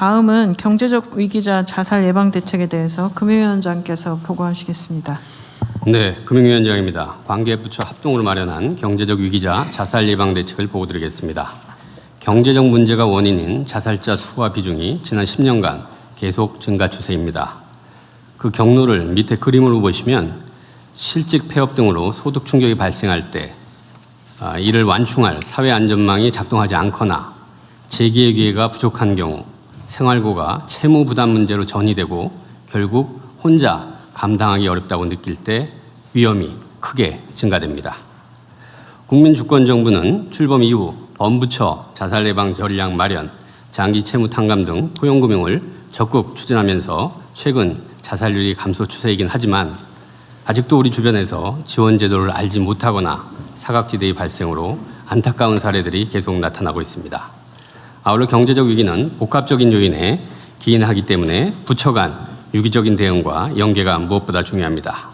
다음은 경제적 위기자 자살 예방 대책에 대해서 금융위원장께서 보고하시겠습니다. 네, 금융위원장입니다. 관계부처 합동으로 마련한 경제적 위기자 자살 예방 대책을 보고드리겠습니다. 경제적 문제가 원인인 자살자 수와 비중이 지난 10년간 계속 증가 추세입니다. 그 경로를 밑에 그림으로 보시면 실직 폐업 등으로 소득 충격이 발생할 때 이를 완충할 사회 안전망이 작동하지 않거나 재기의 기회가 부족한 경우 생활고가 채무 부담 문제로 전이되고 결국 혼자 감당하기 어렵다고 느낄 때 위험이 크게 증가됩니다. 국민주권정부는 출범 이후 범부처 자살 예방 전략 마련, 장기 채무 탕감 등 토용금융을 적극 추진하면서 최근 자살률이 감소 추세이긴 하지만 아직도 우리 주변에서 지원 제도를 알지 못하거나 사각지대의 발생으로 안타까운 사례들이 계속 나타나고 있습니다. 아울러 경제적 위기는 복합적인 요인에 기인하기 때문에 부처 간 유기적인 대응과 연계가 무엇보다 중요합니다.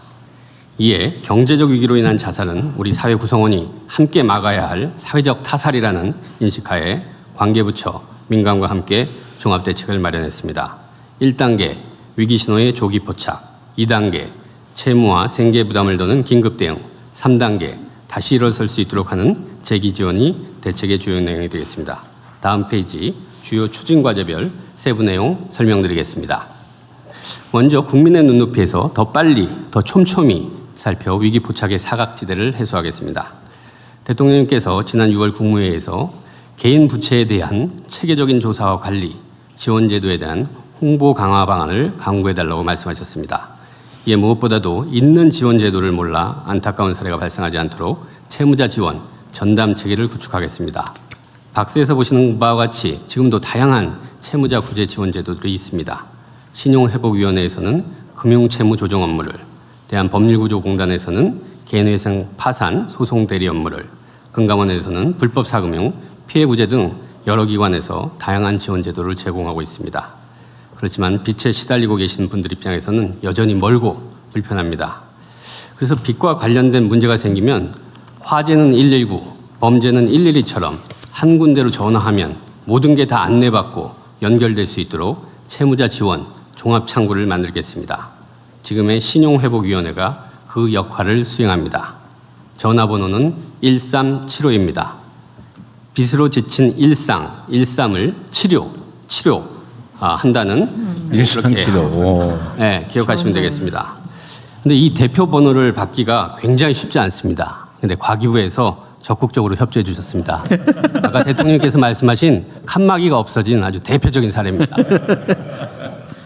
이에 경제적 위기로 인한 자살은 우리 사회 구성원이 함께 막아야 할 사회적 타살이라는 인식하에 관계부처, 민간과 함께 종합대책을 마련했습니다. 1단계 위기 신호의 조기 포착, 2단계 채무와 생계 부담을 도는 긴급 대응, 3단계 다시 일어설 수 있도록 하는 재기 지원이 대책의 주요 내용이 되겠습니다. 다음 페이지 주요 추진 과제별 세부 내용 설명드리겠습니다. 먼저 국민의 눈높이에서 더 빨리, 더 촘촘히 살펴 위기 포착의 사각지대를 해소하겠습니다. 대통령님께서 지난 6월 국무회의에서 개인 부채에 대한 체계적인 조사와 관리, 지원 제도에 대한 홍보 강화 방안을 강구해달라고 말씀하셨습니다. 이에 무엇보다도 있는 지원 제도를 몰라 안타까운 사례가 발생하지 않도록 채무자 지원, 전담 체계를 구축하겠습니다. 박스에서 보시는 바와 같이 지금도 다양한 채무자 구제 지원 제도들이 있습니다. 신용회복위원회에서는 금융채무 조정 업무를, 대한법률구조공단에서는 개인회생 파산 소송 대리 업무를, 금감원에서는 불법사금융, 피해구제 등 여러 기관에서 다양한 지원 제도를 제공하고 있습니다. 그렇지만 빚에 시달리고 계신 분들 입장에서는 여전히 멀고 불편합니다. 그래서 빚과 관련된 문제가 생기면 화재는 119, 범죄는 112처럼 한 군데로 전화하면 모든 게 다 안내받고 연결될 수 있도록 채무자 지원 종합창구를 만들겠습니다. 지금의 신용회복위원회가 그 역할을 수행합니다. 전화번호는 1375입니다. 빚으로 지친 일삼을 한다는 일상치료. 네, 기억하시면 되겠습니다. 근데 이 대표 번호를 받기가 굉장히 쉽지 않습니다. 근데 과기부에서 적극적으로 협조해 주셨습니다. 아까 대통령께서 말씀하신 칸막이가 없어진 아주 대표적인 사례입니다.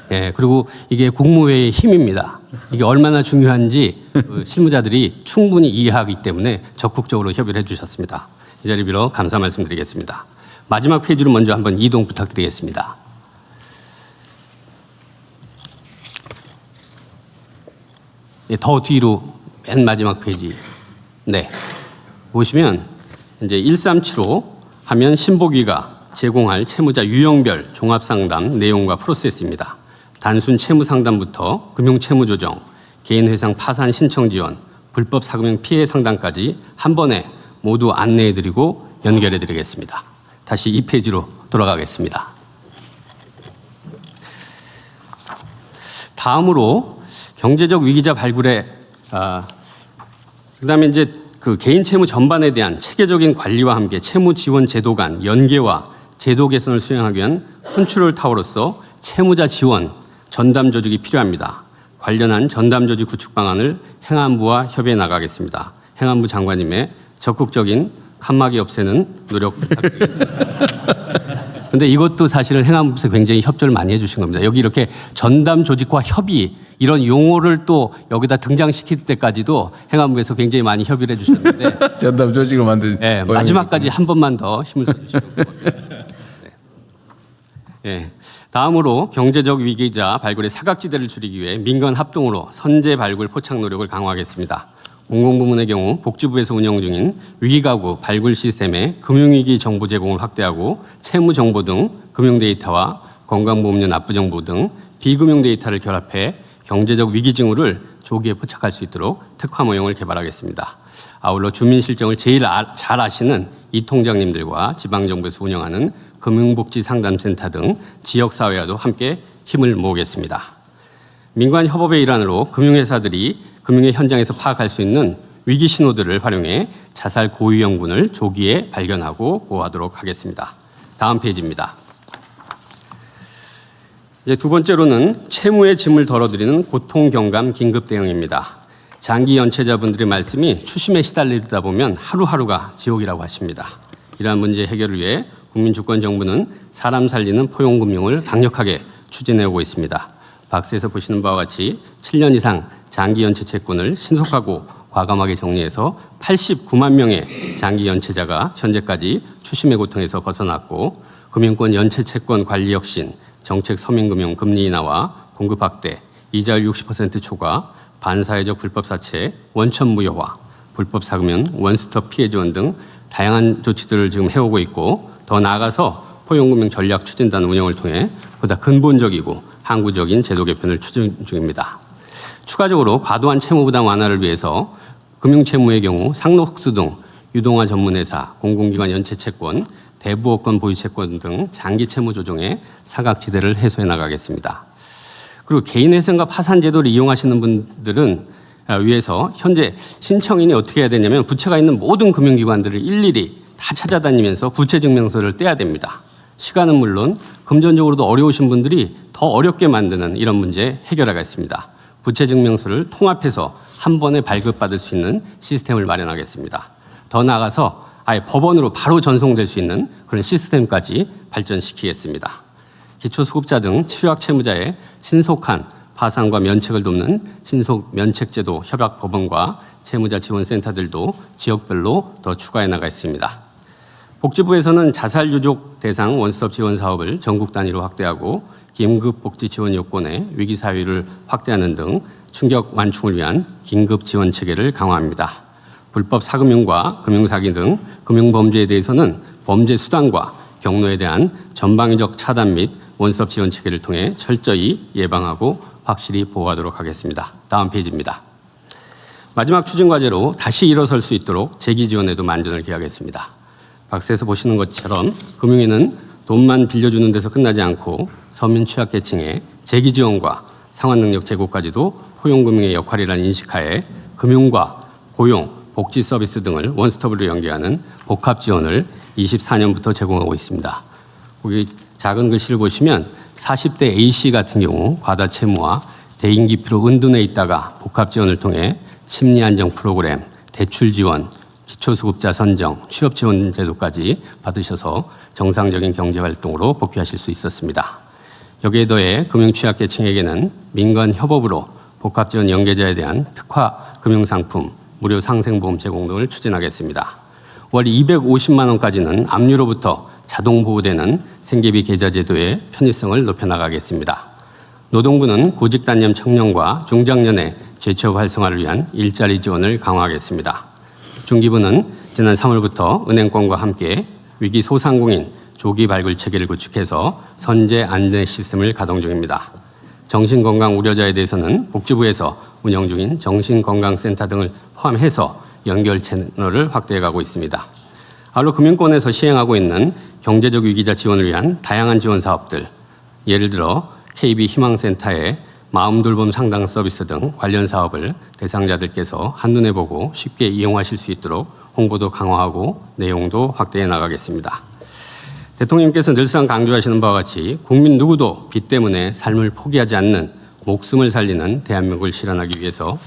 예, 그리고 이게 국무회의의 힘입니다. 이게 얼마나 중요한지 실무자들이 충분히 이해하기 때문에 적극적으로 협의를 해주셨습니다. 이 자리 빌어 감사 말씀드리겠습니다. 마지막 페이지로 먼저 한번 이동 부탁드리겠습니다. 예, 더 뒤로 맨 마지막 페이지. 네. 보시면 이제 1375 하면 신보기가 제공할 채무자 유형별 종합상담 내용과 프로세스입니다. 단순 채무 상담부터 금융채무 조정, 개인회상 파산 신청 지원, 불법 사금융 피해 상담까지 한 번에 모두 안내해드리고 연결해드리겠습니다. 다시 이 페이지로 돌아가겠습니다. 다음으로 경제적 위기자 발굴에 그다음에 이제 그 개인 채무 전반에 대한 체계적인 관리와 함께 채무 지원 제도 간 연계와 제도 개선을 수행하기 위한 컨트롤 타워로서 채무자 지원 전담 조직이 필요합니다. 관련한 전담 조직 구축 방안을 행안부와 협의해 나가겠습니다. 행안부 장관님의 적극적인 칸막이 없애는 노력 부탁드리겠습니다. 그런데 이것도 사실은 행안부에서 굉장히 협조를 많이 해주신 겁니다. 여기 이렇게 전담 조직과 협의 이런 용어를 또 여기다 등장시킬 때까지도 행안부에서 굉장히 많이 협의를 해주셨는데 전담 조직을 만든. 네, 마지막까지 한 번만 더 힘을 써주시고. 네. 다음으로 경제적 위기자 발굴의 사각지대를 줄이기 위해 민간 합동으로 선제 발굴 포착 노력을 강화하겠습니다. 공공부문의 경우 복지부에서 운영 중인 위기가구 발굴 시스템의 금융위기 정보 제공을 확대하고 채무 정보 등 금융 데이터와 건강보험료 납부 정보 등 비금융 데이터를 결합해 경제적 위기 징후를 조기에 포착할 수 있도록 특화 모형을 개발하겠습니다. 아울러 주민 실정을 제일 잘 아시는 이 통장님들과 지방정부에서 운영하는 금융복지상담센터 등 지역사회와도 함께 힘을 모으겠습니다. 민관 협업의 일환으로 금융회사들이 금융의 현장에서 파악할 수 있는 위기 신호들을 활용해 자살 고위험군을 조기에 발견하고 보호하도록 하겠습니다. 다음 페이지입니다. 이제 두 번째로는 채무의 짐을 덜어드리는 고통경감 긴급 대응입니다. 장기 연체자분들의 말씀이 추심에 시달리다 보면 하루하루가 지옥이라고 하십니다. 이러한 문제 해결을 위해 국민주권정부는 사람 살리는 포용금융을 강력하게 추진해오고 있습니다. 박스에서 보시는 바와 같이 7년 이상 장기 연체 채권을 신속하고 과감하게 정리해서 89만 명의 장기 연체자가 현재까지 추심의 고통에서 벗어났고, 금융권 연체 채권 관리 혁신, 정책 서민금융 금리 인하와 공급 확대, 이자율 60% 초과, 반사회적 불법 사채, 원천 무효화, 불법 사금융, 원스톱 피해 지원 등 다양한 조치들을 지금 해오고 있고, 더 나아가서 포용금융 전략 추진단 운영을 통해 보다 근본적이고 항구적인 제도 개편을 추진 중입니다. 추가적으로 과도한 채무 부담 완화를 위해서 금융채무의 경우 상록수 등 유동화 전문회사, 공공기관 연체 채권, 대부업권 보유 채권 등 장기 채무 조정에 사각지대를 해소해 나가겠습니다. 그리고 개인회생과 파산제도를 이용하시는 분들은 위해서 현재 신청인이 어떻게 해야 되냐면 부채가 있는 모든 금융기관들을 일일이 다 찾아다니면서 부채증명서를 떼야 됩니다. 시간은 물론 금전적으로도 어려우신 분들이 더 어렵게 만드는 이런 문제 해결하겠습니다. 부채증명서를 통합해서 한 번에 발급받을 수 있는 시스템을 마련하겠습니다. 더 나아가서 아예 법원으로 바로 전송될 수 있는 그런 시스템까지 발전시키겠습니다. 기초수급자 등 취약 채무자의 신속한 파산과 면책을 돕는 신속면책제도 협약법원과 채무자 지원센터들도 지역별로 더 추가해 나가겠습니다. 복지부에서는 자살유족 대상 원스톱 지원 사업을 전국 단위로 확대하고 긴급복지 지원 요건의 위기사유를 확대하는 등 충격 완충을 위한 긴급 지원 체계를 강화합니다. 불법 사금융과 금융사기 등 금융범죄에 대해서는 범죄 수단과 경로에 대한 전방위적 차단 및 원스톱 지원 체계를 통해 철저히 예방하고 확실히 보호하도록 하겠습니다. 다음 페이지입니다. 마지막 추진 과제로 다시 일어설 수 있도록 재기 지원에도 만전을 기하겠습니다. 박스에서 보시는 것처럼 금융위는 돈만 빌려주는 데서 끝나지 않고 서민 취약계층의 재기 지원과 상환능력 제고까지도 포용금융의 역할이라는 인식하에 금융과 고용, 복지 서비스 등을 원스톱으로 연계하는 복합 지원을 24년부터 제공하고 있습니다. 거기 작은 글씨를 보시면 40대 A씨 같은 경우 과다 채무와 대인 기피로 은둔해 있다가 복합 지원을 통해 심리 안정 프로그램, 대출 지원, 기초수급자 선정, 취업 지원 제도까지 받으셔서 정상적인 경제 활동으로 복귀하실 수 있었습니다. 여기에 더해 금융 취약계층에게는 민간 협업으로 복합 지원 연계자에 대한 특화 금융 상품, 무료 상생보험 제공 등을 추진하겠습니다. 월 250만 원까지는 압류로부터 자동 보호되는 생계비 계좌 제도의 편의성을 높여나가겠습니다. 노동부는 구직단념 청년과 중장년의 재취업 활성화를 위한 일자리 지원을 강화하겠습니다. 중기부는 지난 3월부터 은행권과 함께 위기 소상공인 조기 발굴 체계를 구축해서 선제 안내 시스템을 가동 중입니다. 정신건강 우려자에 대해서는 복지부에서 운영 중인 정신건강센터 등을 포함해서 연결 채널을 확대해가고 있습니다. 아울러 금융권에서 시행하고 있는 경제적 위기자 지원을 위한 다양한 지원 사업들, 예를 들어 KB 희망센터의 마음돌봄 상담 서비스 등 관련 사업을 대상자들께서 한눈에 보고 쉽게 이용하실 수 있도록 홍보도 강화하고 내용도 확대해 나가겠습니다. 대통령께서 늘상 강조하시는 바와 같이 국민 누구도 빚 때문에 삶을 포기하지 않는 목숨을 살리는 대한민국을 실현하기 위해서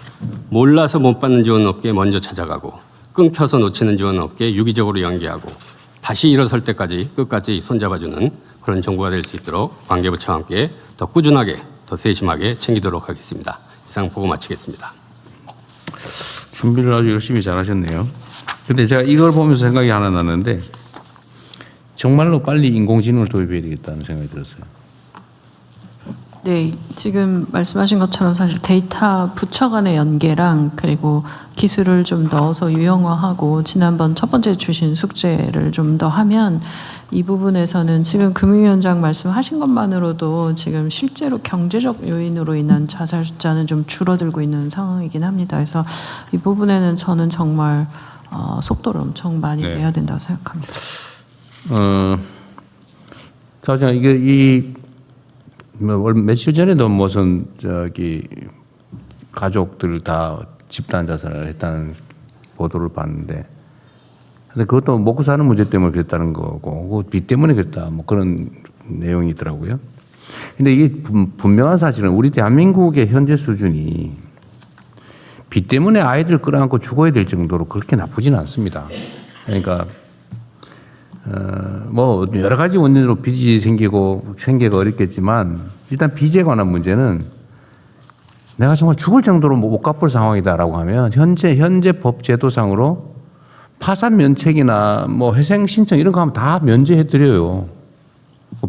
몰라서 못 받는 지원 업계에 먼저 찾아가고 끊겨서 놓치는 지원 업계에 유기적으로 연계하고 다시 일어설 때까지 끝까지 손잡아주는 그런 정부가 될 수 있도록 관계부처와 함께 더 꾸준하게 더 세심하게 챙기도록 하겠습니다. 이상 보고 마치겠습니다. 준비를 아주 열심히 잘하셨네요. 근데 제가 이걸 보면서 생각이 하나 났는데 정말로 빨리 인공지능을 도입해야 되겠다는 생각이 들었어요. 네, 지금 말씀하신 것처럼 사실 데이터 부처 간의 연계랑 그리고 기술을 좀 넣어서 유형화하고 지난번 첫 번째 주신 숙제를 좀 더 하면 이 부분에서는 지금 금융위원장 말씀하신 것만으로도 지금 실제로 경제적 요인으로 인한 자살 숫자는 좀 줄어들고 있는 상황이긴 합니다. 그래서 이 부분에는 저는 정말 속도를 엄청 많이 내야 된다고 생각합니다. 자, 이게 며칠 전에도 무슨 가족들 다 집단 자살을 했다는 보도를 봤는데, 근데 그것도 먹고 사는 문제 때문에 그랬다는 거고, 빚 때문에 그랬다, 뭐 그런 내용이 있더라고요. 근데 이게 분명한 사실은 우리 대한민국의 현재 수준이 빚 때문에 아이들 끌어안고 죽어야 될 정도로 그렇게 나쁘지는 않습니다. 그러니까 뭐 여러 가지 원인으로 빚이 생기가 어렵겠지만 일단 빚에 관한 문제는 내가 정말 죽을 정도로 못 갚을 상황이다라고 하면 현재 법 제도상으로 파산 면책이나 뭐 회생 신청 이런 거 하면 다 면제해 드려요.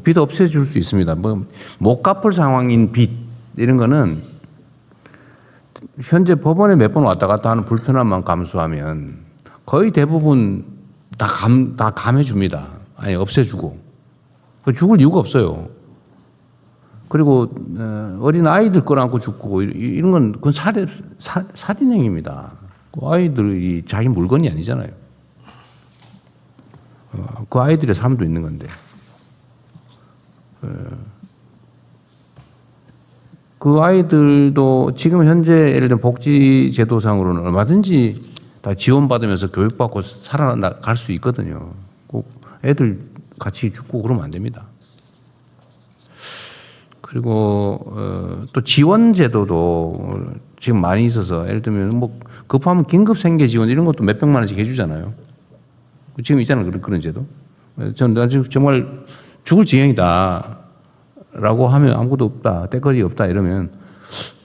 빚 없애줄 수 있습니다. 뭐 못 갚을 상황인 빚 이런 거는 현재 법원에 몇 번 왔다 갔다 하는 불편함만 감수하면 거의 대부분 다 감해줍니다. 아니 없애주고 죽을 이유가 없어요. 그리고 어린 아이들 끌어안고 죽고 이런 건 그건 살인행위입니다. 그 아이들이 자기 물건이 아니잖아요. 그 아이들의 삶도 있는 건데. 그 아이들도 지금 현재 예를 들면 복지제도상으로는 얼마든지 다 지원받으면서 교육받고 살아갈 수 있거든요. 꼭 애들 같이 죽고 그러면 안 됩니다. 그리고 또 지원제도도 지금 많이 있어서 예를 들면 뭐 급하면 긴급생계 지원 이런 것도 몇백만 원씩 해주잖아요. 지금 있잖아요. 그런 제도. 나 지금 정말 죽을 지경이다 라고 하면 아무것도 없다, 때거리 없다 이러면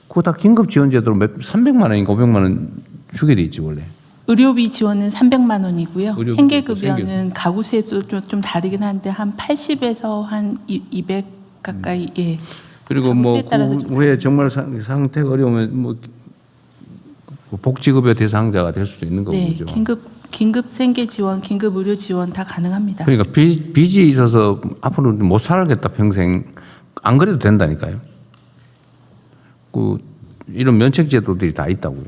그거 다 긴급 지원 제도로 300만 원인가 500만 원 주게 돼 있지 원래. 의료비 지원은 300만 원이고요. 의료비, 생계급여는 가구수에 좀 다르긴 한데 한 80에서 한 200 가까이. 예. 그리고 뭐 가구수에 따라서 그 후에 정말 상태가 어려우면 뭐 복지급여 대상자가 될 수도 있는 거고. 네, 그죠? 긴급 생계 지원, 긴급 의료 지원 다 가능합니다. 그러니까 빚이 있어서 앞으로 못 살겠다 평생 안 그래도 된다니까요. 이런 면책 제도들이 다 있다고요.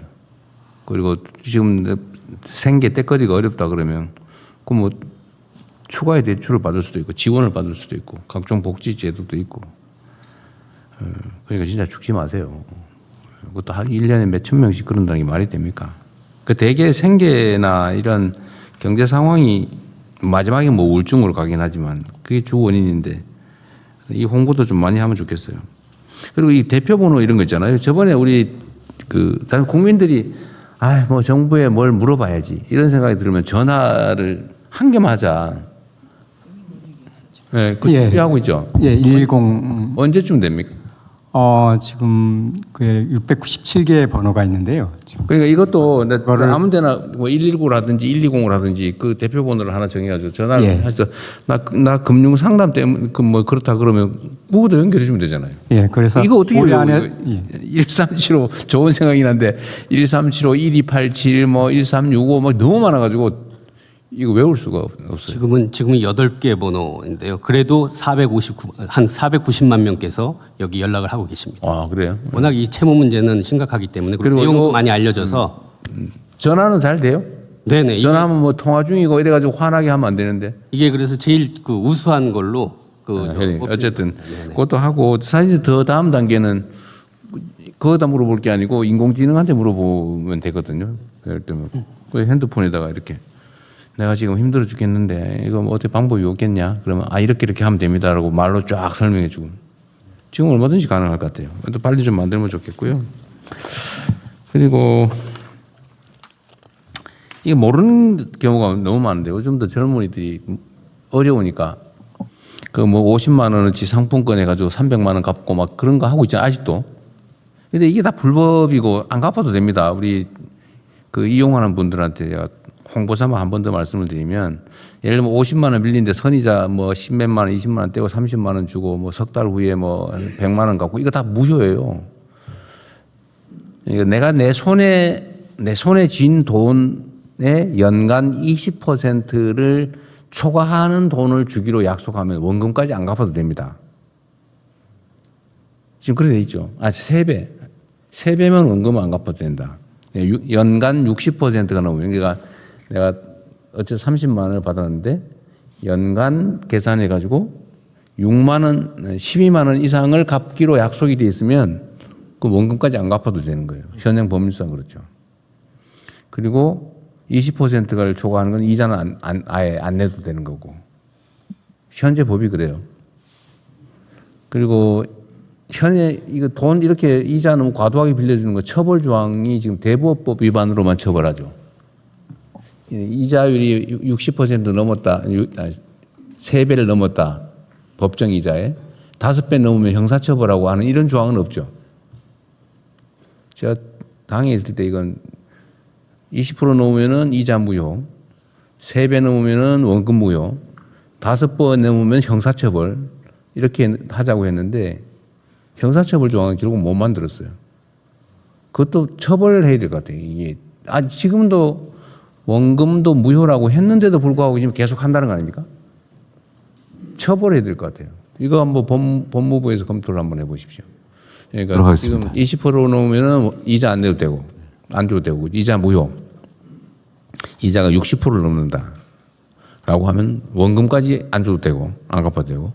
그리고 지금 생계 때거리가 어렵다 그러면 그 뭐 추가의 대출을 받을 수도 있고 지원을 받을 수도 있고 각종 복지 제도도 있고. 그러니까 진짜 죽지 마세요. 그것도 한 1년에 몇천 명씩 그런다는 게 말이 됩니까? 그 대개 생계나 이런 경제 상황이 마지막에 뭐 우울증으로 가긴 하지만 그게 주 원인인데 이 홍보도 좀 많이 하면 좋겠어요. 그리고 이 대표번호 이런 거 있잖아요. 저번에 우리 다른 국민들이 뭐 정부에 뭘 물어봐야지 이런 생각이 들면 전화를 한 개만 하자. 네, 예. 하고 있죠. 예, 110. 언제쯤 됩니까? 지금 그 697개의 번호가 있는데요. 그러니까 이것도 그거를- 아무 데나 뭐 119라든지 120라든지 그 대표 번호를 하나 정해가지고 전화를 예. 해서 나 금융 상담 때문에 뭐 그렇다 그러면 누구도 연결해 주면 되잖아요. 예, 그래서 이거 어떻게 올해 해요? 안에 예. 1375 좋은 생각이긴 한데 1375, 1287, 뭐 1365 막 너무 많아가지고 이거 외울 수가 없어요. 지금은 8개 번호인데요. 그래도 한 490만 명께서 여기 연락을 하고 계십니다. 아 그래요? 워낙 이 채무 문제는 심각하기 때문에 그리고 그리고 내용도 이거- 많이 알려져서 전화는 잘 돼요? 네네 이게, 전화하면 뭐 통화 중이고 이래가지고 화나게 하면 안 되는데. 이게 그래서 제일 그 우수한 걸로 어쨌든 그것도 하고 사실 더 다음 단계는 그거다 물어볼 게 아니고 인공지능한테 물어보면 되거든요. 예를 들면 그 핸드폰에다가 이렇게 내가 지금 힘들어 죽겠는데 이거 뭐 어떻게 방법이 없겠냐? 그러면 이렇게 하면 됩니다라고 말로 쫙 설명해 주고 지금 얼마든지 가능할 것 같아요. 또 빨리 좀 만들면 좋겠고요. 그리고 이게 모르는 경우가 너무 많은데 요즘도 젊은이들이 어려우니까 그 뭐 50만 원어치 상품권 해가지고 300만 원 갚고 막 그런 거 하고 있잖아요. 아직도. 근데 이게 다 불법이고 안 갚아도 됩니다. 우리 그 이용하는 분들한테 제가 홍보 삼아 한 번 더 말씀을 드리면 예를 들면 50만 원 밀린데 선이자 뭐 10몇만 원, 20만 원 떼고 30만 원 주고 뭐 석 달 후에 뭐 100만 원 갚고 이거 다 무효예요. 그러니까 내가 내 손에 쥔 돈의 연간 20%를 초과하는 돈을 주기로 약속하면 원금까지 안 갚아도 됩니다. 지금 그렇게 돼 있죠. 3배. 3배면 원금은 안 갚아도 된다. 연간 60%가 넘으면 그러니까 내가 어째 30만 원을 받았는데 연간 계산해 가지고 6만 원, 12만 원 이상을 갚기로 약속이 돼 있으면 그 원금까지 안 갚아도 되는 거예요. 현행 법률상 그렇죠. 그리고 20%를 초과하는 건 이자는 아예 안 내도 되는 거고. 현재 법이 그래요. 그리고 현재 이거 돈 이렇게 이자 너무 과도하게 빌려주는 거 처벌 조항이 지금 대부업법 위반으로만 처벌하죠. 이자율이 60% 넘었다, 3배를 넘었다. 법정 이자에 5배 넘으면 형사처벌하고 하는 이런 조항은 없죠. 제가 당에 있을 때 이건 20% 넘으면은 이자 무효, 3배 넘으면은 원금 무효, 5번 넘으면 형사처벌 이렇게 하자고 했는데 형사처벌 조항은 결국 못 만들었어요. 그것도 처벌을 해야 될 것 같아요. 이게 지금도 원금도 무효라고 했는데도 불구하고 지금 계속 한다는 거 아닙니까? 처벌해야 될 것 같아요. 이거 한번 법무부에서 검토를 한번 해보십시오. 그러니까 들어가겠습니다. 지금 20% 넘으면은 이자 안 내도 되고 안 줘도 되고 이자 무효. 이자가 60%를 넘는다라고 하면 원금까지 안 줘도 되고 안 갚아도 되고.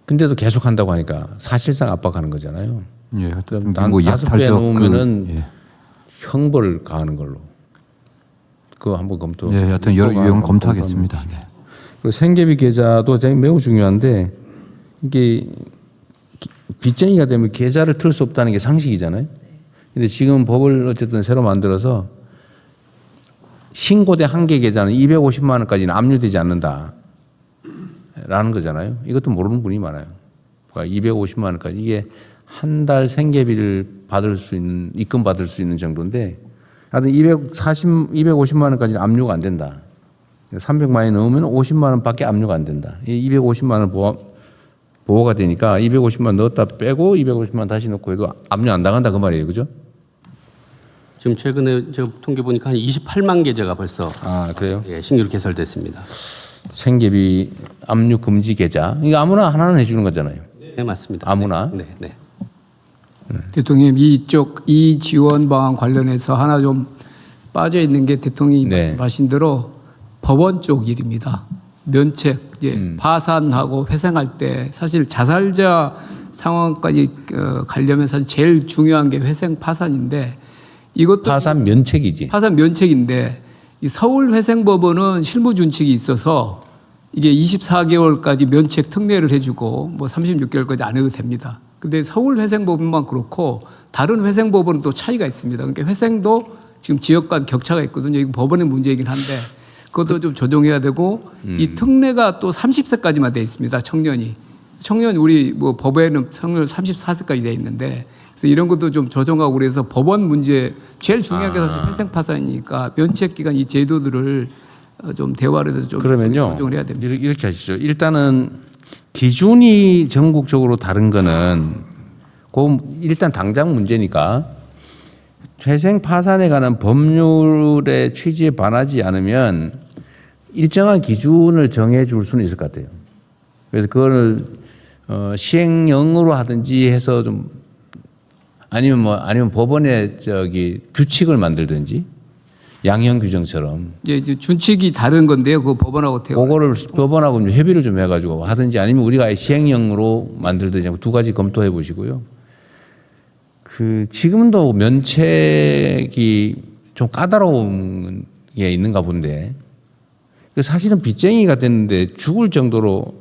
근데도 계속 한다고 하니까 사실상 압박하는 거잖아요. 예, 그럼 뭐 5배 약탈적 넘으면은 예. 형벌을 가하는 걸로. 그거 한번 검토. 예, 하여튼 여러 유형 검토하겠습니다. 네. 그리고 생계비 계좌도 매우 중요한데 이게 빚쟁이가 되면 계좌를 틀 수 없다는 게 상식이잖아요. 근데 지금 법을 어쨌든 새로 만들어서 신고된 한개 계좌는 250만 원까지는 압류되지 않는다라는 거잖아요. 이것도 모르는 분이 많아요. 그러니까 250만 원까지 이게 한 달 생계비를 받을 수 있는 입금 받을 수 있는 정도인데 하여튼 250만 원까지는 압류가 안 된다. 300만 원이 넘으면 50만 원밖에 압류가 안 된다. 이 250만 원 보호가 되니까 250만 원 넣었다 빼고 250만 원 다시 넣고 해도 압류 안 당한다 그 말이에요. 그죠? 지금 최근에 저 통계 보니까 한 28만 계좌가 벌써 그래요? 예, 신규로 개설됐습니다. 생계비 압류 금지 계좌. 이거 아무나 하나는 해주는 거잖아요. 네, 맞습니다. 아무나? 네, 네. 대통령님 이쪽 이 지원 방안 관련해서 하나 좀 빠져 있는 게 대통령이 네. 말씀하신 대로 법원 쪽 일입니다. 면책 이제 파산하고 회생할 때 사실 자살자 상황까지 가려면 사실 제일 중요한 게 회생 파산인데 이것도 파산 면책이지. 파산 면책인데 이 서울회생법원은 실무 준칙이 있어서 이게 24개월까지 면책 특례를 해주고 뭐 36개월까지 안 해도 됩니다. 근데 서울회생법원만 그렇고 다른 회생법원은 또 차이가 있습니다. 그러니까 회생도 지금 지역 간 격차가 있거든요. 이거 법원의 문제이긴 한데 그것도 좀 조정해야 되고 이 특례가 또 30세까지만 돼 있습니다. 청년이 우리 뭐 법에는 청년 34세까지 돼 있는데 그래서 이런 것도 좀 조정하고 그래서 법원 문제 제일 중요한 게 사실 회생 파산이니까 면책 기간 이 제도들을 좀 대화를 해서 좀 그러면요. 조정을 해야 됩니다. 이렇게 하시죠. 일단은 기준이 전국적으로 다른 거는 그 일단 당장 문제니까 회생 파산에 관한 법률의 취지에 반하지 않으면 일정한 기준을 정해 줄 수는 있을 것 같아요. 그래서 그거를 시행령으로 하든지 해서 좀 아니면 법원에 규칙을 만들든지 양형 규정처럼 이제 준칙이 다른 건데요. 그 법원하고 대화. 그거를 법원하고 좀 협의를 좀 해가지고 하든지 아니면 우리가 아예 시행령으로 만들든지 두 가지 검토해 보시고요. 지금도 면책이 좀 까다로운 게 있는가 본데 사실은 빚쟁이가 됐는데 죽을 정도로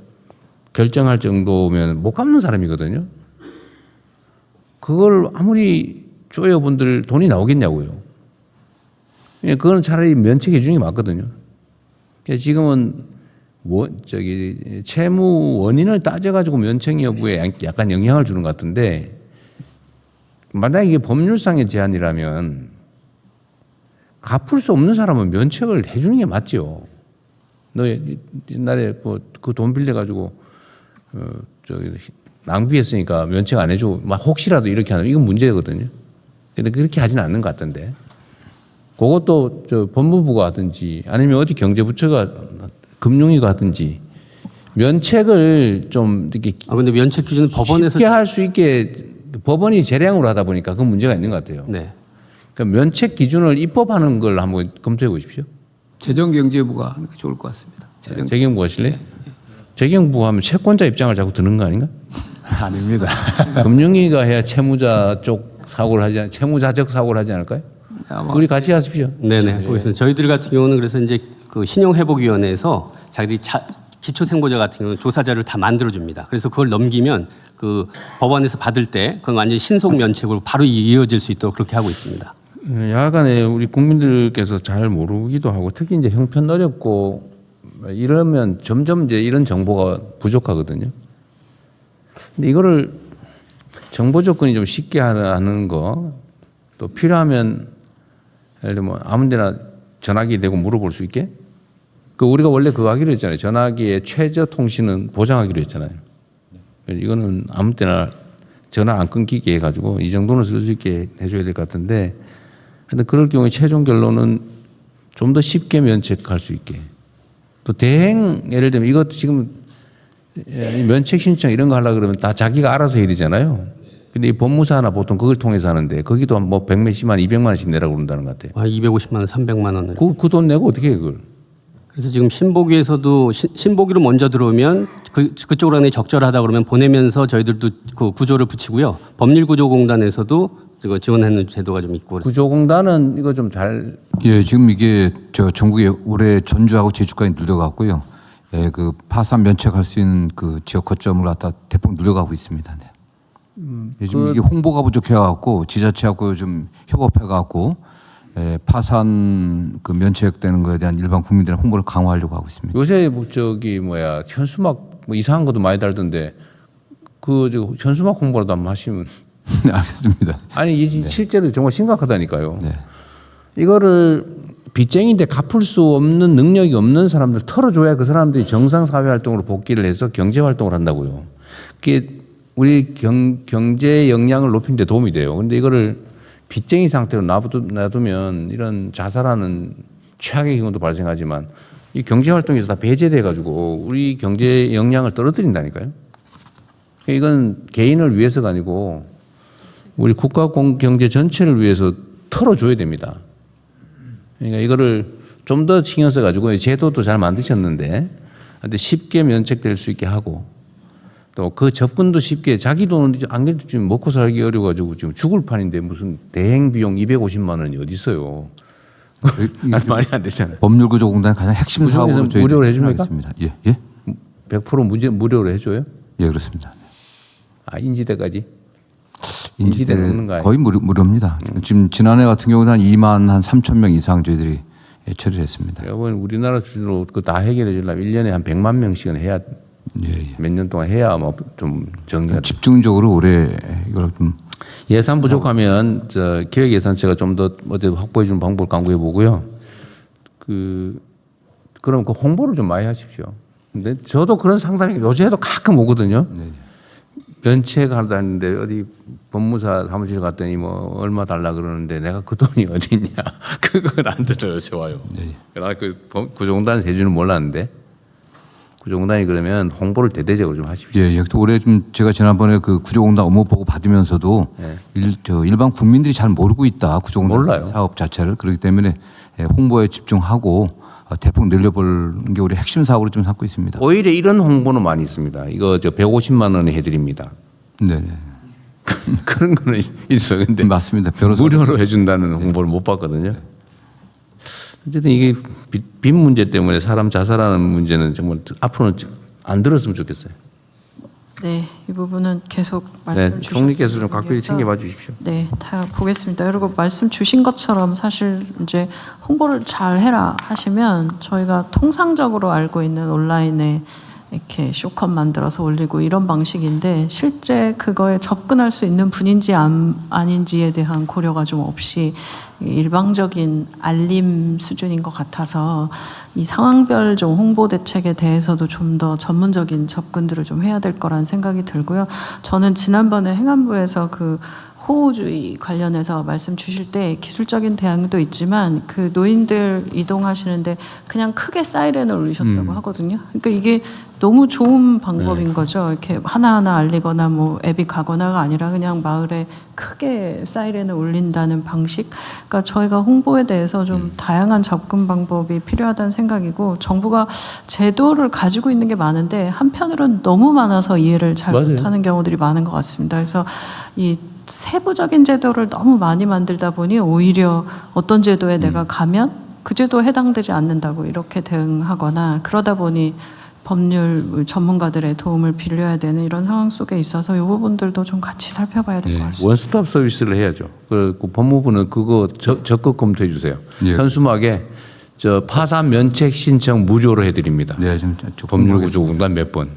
결정할 정도면 못 갚는 사람이거든요. 그걸 아무리 쪼여분들 돈이 나오겠냐고요. 그건 차라리 면책해 주는 게 맞거든요. 지금은 채무 원인을 따져가지고 면책 여부에 약간 영향을 주는 것 같은데 만약에 이게 법률상의 제한이라면 갚을 수 없는 사람은 면책을 해주는 게 맞죠. 너 옛날에 그 돈 빌려가지고 낭비했으니까 면책 안 해줘. 막 혹시라도 이렇게 하면 이건 문제거든요. 근데 그렇게 하지는 않는 것 같던데. 그것도 법무부가 하든지 아니면 어디 경제부처가 금융위가 하든지 면책을 좀 이렇게 근데 면책 기준은 법원에서 쉽게 할 수 있게 법원이 재량으로 하다 보니까 그 문제가 있는 것 같아요. 네. 그러니까 면책 기준을 입법하는 걸 한번 검토해 보십시오. 재정경제부가 하는 게 좋을 것 같습니다. 재경부 하실래요? 재경부 하면 채권자 입장을 자꾸 드는 거 아닌가? 아닙니다. 금융위가 해야 채무자 쪽 사고를 하지 채무자적 사고를 하지 않을까요? 우리 같이 하십시오. 네네. 보겠습니다. 저희들 같은 경우는 그래서 이제 그 신용회복위원회에서 자기들이 기초생보자 같은 경우는 조사자를 다 만들어줍니다. 그래서 그걸 넘기면 그 법원에서 받을 때 그건 완전히 신속 면책으로 바로 이어질 수 있도록 그렇게 하고 있습니다. 야간에 우리 국민들께서 잘 모르기도 하고 특히 이제 형편 어렵고 이러면 점점 이제 이런 정보가 부족하거든요. 근데 이거를 정보 접근이 좀 쉽게 하는 거 또 필요하면 예를 들면 아무데나 전화기 대고 물어볼 수 있게 그 우리가 원래 그거 하기로 했잖아요. 전화기의 최저 통신은 보장하기로 했잖아요. 이거는 아무 때나 전화 안 끊기게 해가지고 이 정도는 쓸 수 있게 해줘야 될 것 같은데 하여튼 그럴 경우에 최종 결론은 좀 더 쉽게 면책할 수 있게 또 대행 예를 들면 이것도 지금 면책 신청 이런 거 하려고 그러면 다 자기가 알아서 해야 되잖아요. 근데 이 법무사나 보통 그걸 통해서 하는데 거기도 뭐 100몇십만 200만 원씩 내라고 그런다는 것 같아요. 250만 원, 300만 원을. 그 돈 내고 어떻게 해 그걸? 그래서 지금 신보기에서도 신보기로 먼저 들어오면 그쪽으로 하는 게 적절하다 그러면 보내면서 저희들도 그 구조를 붙이고요. 법률구조공단에서도 지원하는 제도가 좀 있고. 구조공단은 이거 좀 잘 예, 지금 이게 저 전국에 올해 전주하고 제주까지 늘려갔고요. 예, 그 파산 면책할 수 있는 그 지역 거점을 갖다 대폭 늘려가고 있습니다. 네. 요즘 이게 홍보가 부족해갖고 지자체하고 좀 협업해갖고 파산 그 면책되는 거에 대한 일반 국민들의 홍보를 강화하려고 하고 있습니다. 요새 뭐 저기 뭐야 현수막 뭐 이상한 것도 많이 달던데 그 저 현수막 홍보라도 한번 하시면 네, 알겠습니다. 아니 이 실제로 정말 심각하다니까요. 네. 이거를 빚쟁이인데 갚을 수 없는 능력이 없는 사람들 털어줘야 그 사람들이 정상 사회 활동으로 복귀를 해서 경제 활동을 한다고요. 그게 우리 경제 역량을 높이는 데 도움이 돼요. 근데 이거를 빚쟁이 상태로 놔두면 이런 자살하는 최악의 경우도 발생하지만 이 경제 활동에서 다 배제돼 가지고 우리 경제 역량을 떨어뜨린다니까요. 이건 개인을 위해서가 아니고 우리 국가 경제 전체를 위해서 털어줘야 됩니다. 그러니까 이거를 좀 더 신경 써가지고 제도도 잘 만드셨는데 근데 쉽게 면책될 수 있게 하고 또 그 접근도 쉽게 자기 돈은 안 그래도 지금 먹고 살기 어려워가지고 지금 죽을 판인데 무슨 대행 비용 250만 원이 어디 있어요? 말이 안 되잖아요. 법률구조공단 가장 핵심 사업으로 저희 무료로 해줍니까? 예, 예, 100% 무료로 해줘요? 예, 그렇습니다. 아 인지대까지? 인지대 넣는 거 아니에요? 거의 무료입니다. 지금 지난해 같은 경우는 한 2만 한 3천 명 이상 저희들이 처리를 했습니다. 여러분 우리나라 수준으로 그 다 해결해 주려면 1년에 한 100만 명씩은 해야 예, 예. 몇 년 동안 해야 뭐 좀 정리가 집중적으로 올해 이걸 좀 예산 부족하면 저 기획 예산처가 좀 더 어디 확보해 주는 방법을 강구해 보고요. 그럼 그 홍보를 좀 많이 하십시오. 근데 저도 그런 상담이 요새도 가끔 오거든요. 네. 면책하다 했는데 어디 법무사 사무실 갔더니 뭐 얼마 달라 그러는데 내가 그 돈이 어디 있냐. 그건 안 들어요. 요새 와요. 네. 나 그 구조공단에서 해주는 몰랐는데 구조공단이 그러면 홍보를 대대적으로 좀 하십시오. 예, 또 올해 좀 제가 지난번에 그 구조공단 업무 보고 받으면서도 일반 국민들이 잘 모르고 있다 구조공단 몰라요. 사업 자체를 그렇기 때문에 홍보에 집중하고 대폭 늘려보는 게 우리 핵심 사업으로 좀 삼고 있습니다. 오히려 이런 홍보는 많이 있습니다. 이거 저 150만 원에 해드립니다. 네, 그런 거는 있어. 근데 맞습니다. 변호사 무료로 해준다는 홍보를 못 봤거든요. 어쨌든 이게 빚 문제 때문에 사람 자살하는 문제는 정말 앞으로는 안 들었으면 좋겠어요. 네, 이 부분은 계속 말씀 네, 주셨 총리께서 좀 각별히 챙겨봐 주십시오. 네, 다 보겠습니다. 그리고 말씀 주신 것처럼 사실 이제 홍보를 잘 해라 하시면 저희가 통상적으로 알고 있는 온라인에 이렇게 쇼컷 만들어서 올리고 이런 방식인데 실제 그거에 접근할 수 있는 분인지 아닌지에 대한 고려가 좀 없이 일방적인 알림 수준인 것 같아서 이 상황별 좀 홍보 대책에 대해서도 좀 더 전문적인 접근들을 좀 해야 될 거라는 생각이 들고요. 저는 지난번에 행안부에서 그 호우주의 관련해서 말씀 주실 때 기술적인 대안도 있지만 그 노인들 이동하시는데 그냥 크게 사이렌을 울리셨다고 하거든요. 그러니까 이게 너무 좋은 방법인 거죠. 이렇게 하나하나 알리거나 뭐 앱이 가거나가 아니라 그냥 마을에 크게 사이렌을 울린다는 방식. 그러니까 저희가 홍보에 대해서 좀 다양한 접근 방법이 필요하다는 생각이고 정부가 제도를 가지고 있는 게 많은데 한편으로는 너무 많아서 이해를 잘 맞아요. 못하는 경우들이 많은 것 같습니다. 그래서 이 세부적인 제도를 너무 많이 만들다 보니 오히려 어떤 제도에 내가 가면 그 제도에 해당되지 않는다고 이렇게 대응하거나 그러다 보니 법률 전문가들의 도움을 빌려야 되는 이런 상황 속에 있어서 이 부분들도 좀 같이 살펴봐야 될 것 같습니다. 원스톱 서비스를 해야죠. 그리고 법무부는 그거 적극 검토해 주세요. 예. 현수막에 저 파산 면책 신청 무료로 해드립니다. 네, 좀 법률구조공단 몇 번.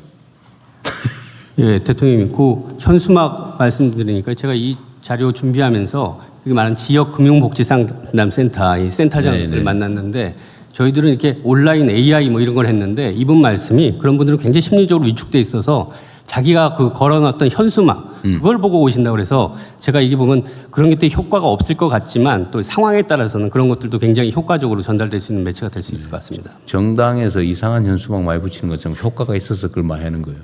예, 대통령님, 그 현수막 말씀드리니까 제가 이 자료 준비하면서 여기 말하는 지역금융복지상담센터 이 센터장을 네, 네. 만났는데 저희들은 이렇게 온라인 AI 뭐 이런 걸 했는데 이분 말씀이 그런 분들은 굉장히 심리적으로 위축돼 있어서 자기가 그 걸어놨던 현수막 그걸 보고 오신다고 그래서 제가 이게 보면 그런 게 되게 효과가 없을 것 같지만 또 상황에 따라서는 그런 것들도 굉장히 효과적으로 전달될 수 있는 매체가 될 수 있을 것 같습니다. 정당에서 이상한 현수막 많이 붙이는 것처럼 효과가 있어서 그걸 많이 하는 거예요.